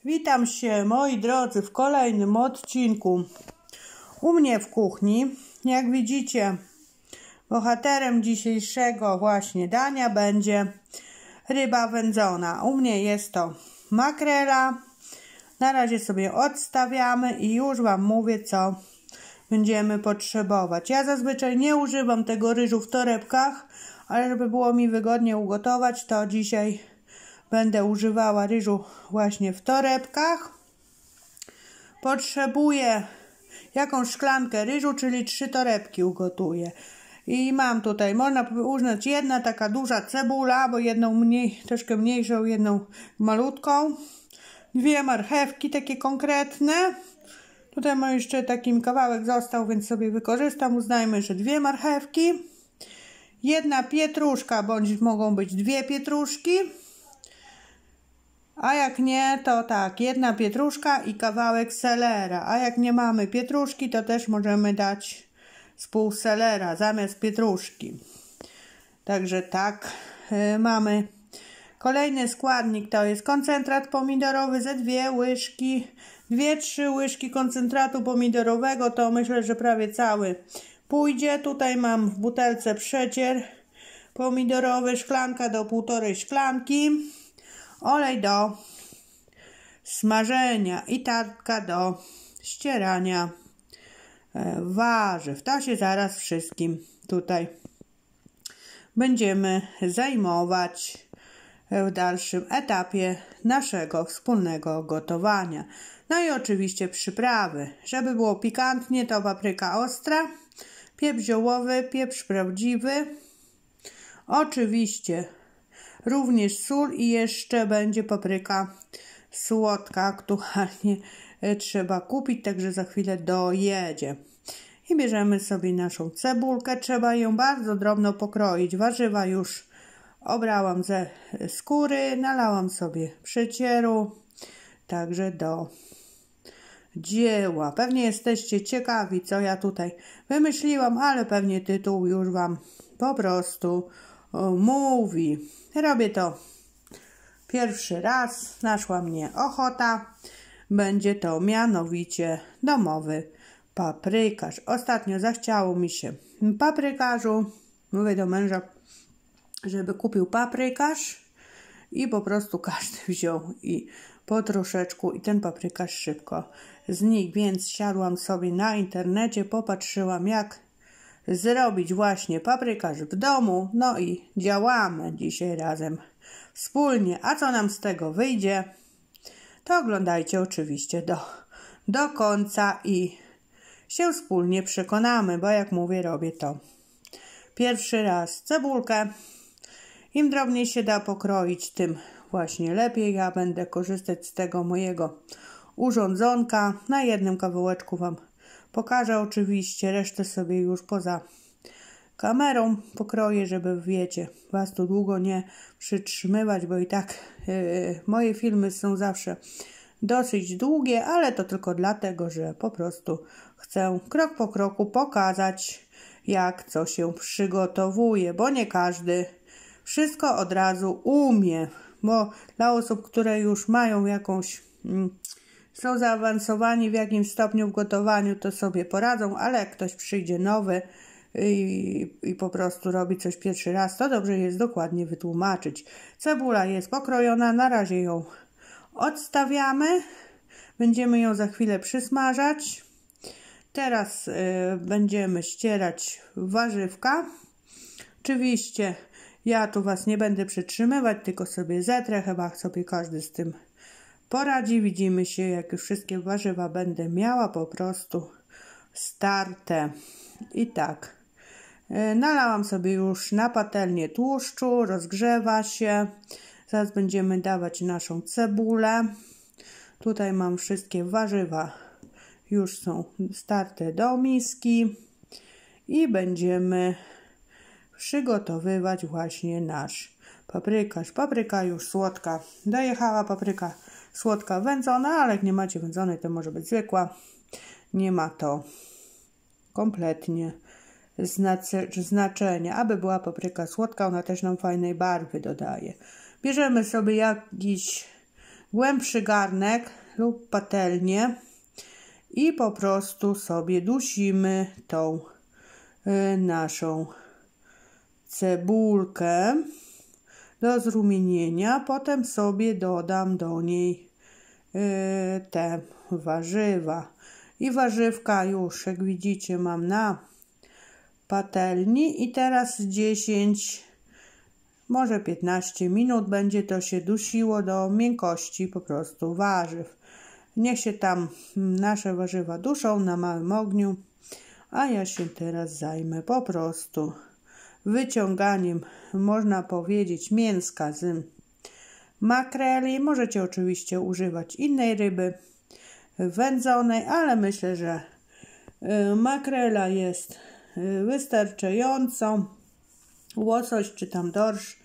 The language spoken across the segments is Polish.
Witam się, moi drodzy, w kolejnym odcinku u mnie w kuchni. Jak widzicie, bohaterem dzisiejszego właśnie dania będzie ryba wędzona. U mnie jest to makrela. Na razie sobie odstawiamy i już Wam mówię, co będziemy potrzebować. Ja zazwyczaj nie używam tego ryżu w torebkach, ale żeby było mi wygodnie ugotować, to dzisiaj będę używała ryżu właśnie w torebkach. Potrzebuję jakąś szklankę ryżu, czyli 3 torebki ugotuję. I mam tutaj, można uznać, jedna taka duża cebula, bo jedną troszkę mniejszą, jedną malutką. 2 marchewki takie konkretne. Tutaj mam jeszcze taki kawałek został, więc sobie wykorzystam. Uznajmy, że 2 marchewki. 1 pietruszka, bądź mogą być 2 pietruszki. A jak nie, to tak, 1 pietruszka i kawałek selera. A jak nie mamy pietruszki, to też możemy dać z pół selera zamiast pietruszki. Także tak, mamy. Kolejny składnik to jest koncentrat pomidorowy ze 2 łyżki. 2-3 łyżki koncentratu pomidorowego, to myślę, że prawie cały pójdzie. Tutaj mam w butelce przecier pomidorowy, szklanka do 1,5 szklanki. Olej do smażenia i tartka do ścierania warzyw. To się zaraz wszystkim tutaj będziemy zajmować w dalszym etapie naszego wspólnego gotowania. No i oczywiście przyprawy. Żeby było pikantnie, to papryka ostra, pieprz ziołowy, pieprz prawdziwy, oczywiście również sól i jeszcze będzie papryka słodka, aktualnie trzeba kupić, także za chwilę dojedzie. I bierzemy sobie naszą cebulkę, trzeba ją bardzo drobno pokroić. Warzywa już obrałam ze skóry, nalałam sobie przecieru, także do dzieła. Pewnie jesteście ciekawi, co ja tutaj wymyśliłam, ale pewnie tytuł już Wam po prostu mówi. Robię to pierwszy raz, naszła mnie ochota. Będzie to mianowicie domowy paprykarz. Ostatnio zachciało mi się paprykarzu. Mówię do męża, żeby kupił paprykarz i po prostu każdy wziął i po troszeczku i ten paprykarz szybko znikł, więc siadłam sobie na internecie, popatrzyłam, jak zrobić właśnie paprykarz w domu. No i działamy dzisiaj razem wspólnie. A co nam z tego wyjdzie, to oglądajcie oczywiście do końca i się wspólnie przekonamy, bo jak mówię, robię to pierwszy raz. Cebulkę im drobniej się da pokroić, tym właśnie lepiej. Ja będę korzystać z tego mojego urządzonka. Na jednym kawałeczku Wam pokażę oczywiście, resztę sobie już poza kamerą pokroję, żeby, wiecie, Was tu długo nie przytrzymywać, bo i tak moje filmy są zawsze dosyć długie, ale to tylko dlatego, że po prostu chcę krok po kroku pokazać, jak co się przygotowuje, bo nie każdy wszystko od razu umie, bo dla osób, które już mają jakąś, są zaawansowani w jakimś stopniu w gotowaniu, to sobie poradzą, ale jak ktoś przyjdzie nowy i po prostu robi coś pierwszy raz, to dobrze jest dokładnie wytłumaczyć. Cebula jest pokrojona, na razie ją odstawiamy. Będziemy ją za chwilę przysmażać. Teraz będziemy ścierać warzywka. Oczywiście ja tu Was nie będę przytrzymywać, tylko sobie zetrę, chyba sobie każdy z tym poradzi. Widzimy się, jak już wszystkie warzywa będę miała po prostu starte. I tak, nalałam sobie już na patelnię tłuszczu, rozgrzewa się. Zaraz będziemy dawać naszą cebulę. Tutaj mam wszystkie warzywa, już są starte do miski i będziemy przygotowywać właśnie nasz paprykarz. Papryka już słodka dojechała, papryka słodka wędzona, ale jak nie macie wędzonej, to może być zwykła. Nie ma to kompletnie znaczenia. Aby była papryka słodka, ona też nam fajnej barwy dodaje. Bierzemy sobie jakiś głębszy garnek lub patelnię i po prostu sobie dusimy tą naszą cebulkę do zrumienienia. Potem sobie dodam do niej te warzywa. I warzywka już, jak widzicie, mam na patelni i teraz 10, może 15 minut będzie to się dusiło do miękkości po prostu warzyw. Niech się tam nasze warzywa duszą na małym ogniu, a ja się teraz zajmę po prostu wyciąganiem, można powiedzieć, mięska z makreli. Możecie oczywiście używać innej ryby wędzonej, ale myślę, że makrela jest wystarczającą. Łosoś czy tam dorsz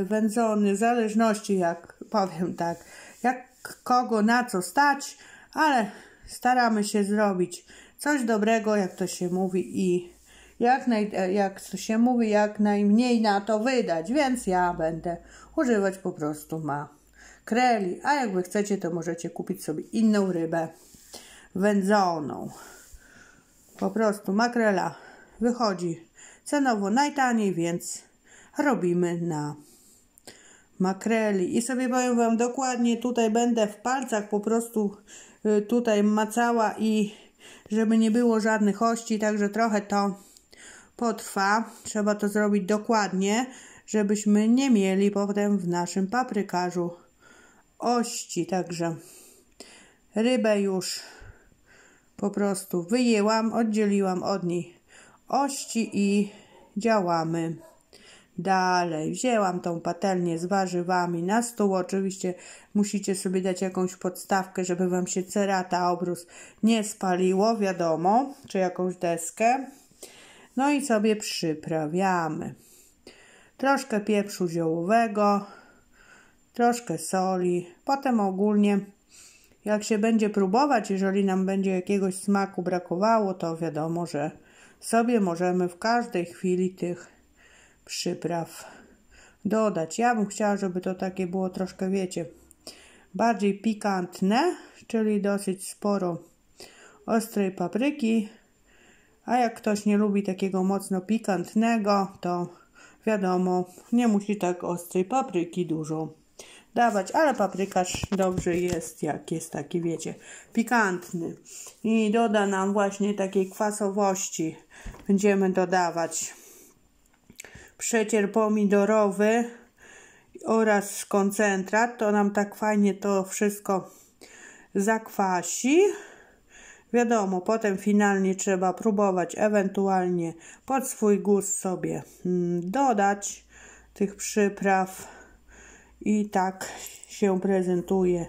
wędzony, w zależności, jak powiem tak, jak kogo na co stać, ale staramy się zrobić coś dobrego, jak to się mówi, i jak to się mówi, jak najmniej na to wydać, więc ja będę używać po prostu makreli, a jak wy chcecie, to możecie kupić sobie inną rybę wędzoną. Po prostu makrela wychodzi cenowo najtaniej, więc robimy na makreli. I sobie powiem wam dokładnie, tutaj będę w palcach po prostu tutaj macała, i żeby nie było żadnych ości, także trochę to potrwa. Trzeba to zrobić dokładnie, żebyśmy nie mieli potem w naszym paprykarzu ości. Także rybę już po prostu wyjęłam, oddzieliłam od niej ości i działamy dalej. Wzięłam tą patelnię z warzywami na stół. Oczywiście musicie sobie dać jakąś podstawkę, żeby wam się cerata, obrus nie spaliło, wiadomo, czy jakąś deskę. No i sobie przyprawiamy. Troszkę pieprzu ziołowego, troszkę soli. Potem ogólnie, jak się będzie próbować, jeżeli nam będzie jakiegoś smaku brakowało, to wiadomo, że sobie możemy w każdej chwili tych przypraw dodać. Ja bym chciała, żeby to takie było troszkę, wiecie, bardziej pikantne, czyli dosyć sporo ostrej papryki. A jak ktoś nie lubi takiego mocno pikantnego, to wiadomo, nie musi tak ostrej papryki dużo dawać, ale paprykarz dobrze jest, jak jest taki, wiecie, pikantny. I doda nam właśnie takiej kwasowości. Będziemy dodawać przecier pomidorowy oraz koncentrat. To nam tak fajnie to wszystko zakwasi. Wiadomo, potem finalnie trzeba próbować, ewentualnie pod swój gust sobie dodać tych przypraw. I tak się prezentuje,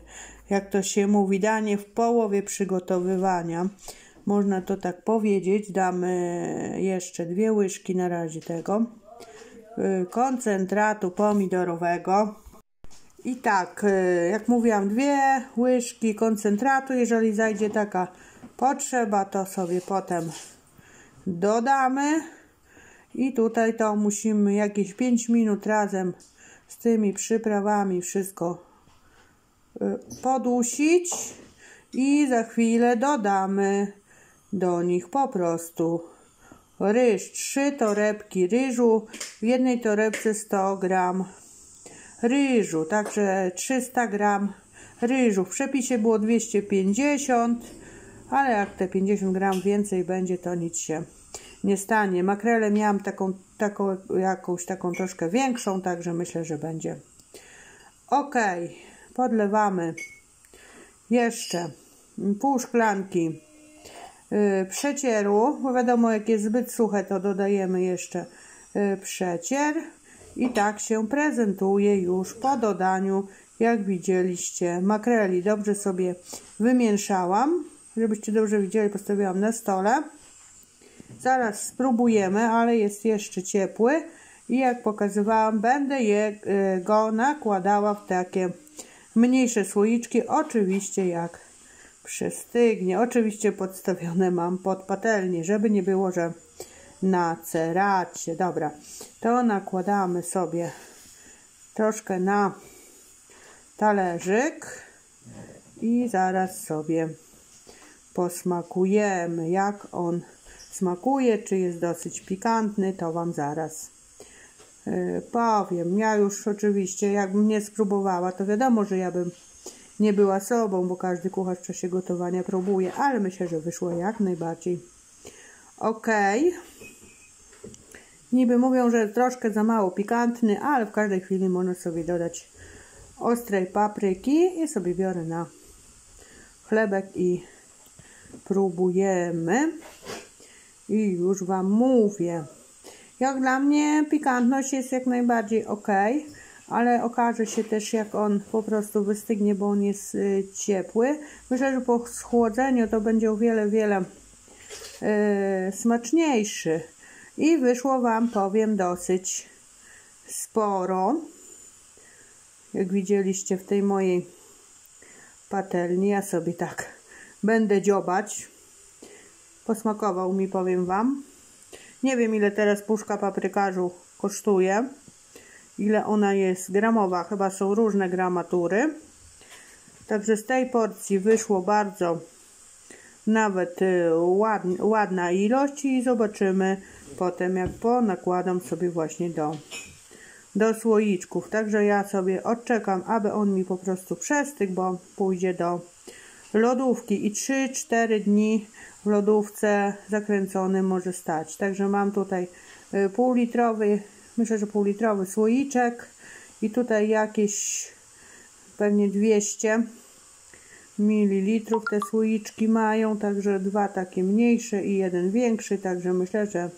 jak to się mówi, danie w połowie przygotowywania. Można to tak powiedzieć. Damy jeszcze 2 łyżki na razie tego koncentratu pomidorowego. I tak, jak mówiłam, 2 łyżki koncentratu. Jeżeli zajdzie taka potrzeba, to sobie potem dodamy. I tutaj to musimy jakieś 5 minut razem z tymi przyprawami wszystko podusić i za chwilę dodamy do nich po prostu ryż. 3 torebki ryżu, w jednej torebce 100 gram ryżu, także 300 gram ryżu. W przepisie było 250, ale jak te 50 gram więcej będzie, to nic się nie stanie. Makrelę miałam jakąś taką troszkę większą, także myślę, że będzie ok. Podlewamy jeszcze pół szklanki przecieru, bo wiadomo, jak jest zbyt suche, to dodajemy jeszcze przecier. I tak się prezentuje już po dodaniu, jak widzieliście, makreli. Dobrze sobie wymieszałam, żebyście dobrze widzieli, postawiłam na stole. Zaraz spróbujemy, ale jest jeszcze ciepły i jak pokazywałam, będę go nakładała w takie mniejsze słoiczki, oczywiście jak przystygnie. Oczywiście podstawione mam pod patelnię, żeby nie było, że na ceracie. Dobra, to nakładamy sobie troszkę na talerzyk i zaraz sobie posmakujemy, jak on smakuje, czy jest dosyć pikantny, to Wam zaraz powiem. Ja już oczywiście, jakbym nie spróbowała, to wiadomo, że ja bym nie była sobą, bo każdy kucharz w czasie gotowania próbuje, ale myślę, że wyszło jak najbardziej ok. Niby mówią, że troszkę za mało pikantny, ale w każdej chwili można sobie dodać ostrej papryki i sobie biorę na chlebek i próbujemy. I już Wam mówię. Jak dla mnie pikantność jest jak najbardziej ok, ale okaże się też, jak on po prostu wystygnie, bo on jest ciepły. Myślę, że po schłodzeniu to będzie o wiele smaczniejszy. I wyszło Wam, powiem, dosyć sporo. Jak widzieliście w tej mojej patelni, ja sobie tak będę dziobać. Posmakował mi, powiem Wam. Nie wiem, ile teraz puszka paprykarzu kosztuje. Ile ona jest gramowa. Chyba są różne gramatury. Także z tej porcji wyszło bardzo nawet ładna ilość i zobaczymy potem, jak nakładam sobie właśnie do słoiczków. Także ja sobie odczekam, aby on mi po prostu przestygł, bo pójdzie do lodówki i 3-4 dni w lodówce zakręcony może stać. Także mam tutaj półlitrowy, myślę, że półlitrowy słoiczek i tutaj jakieś pewnie 200 ml te słoiczki mają, także 2 takie mniejsze i 1 większy, także myślę, że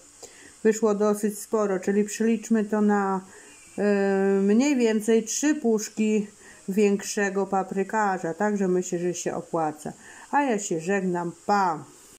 wyszło dosyć sporo, czyli przeliczmy to na mniej więcej 3 puszki większego paprykarza, także myślę, że się opłaca. A ja się żegnam, pa!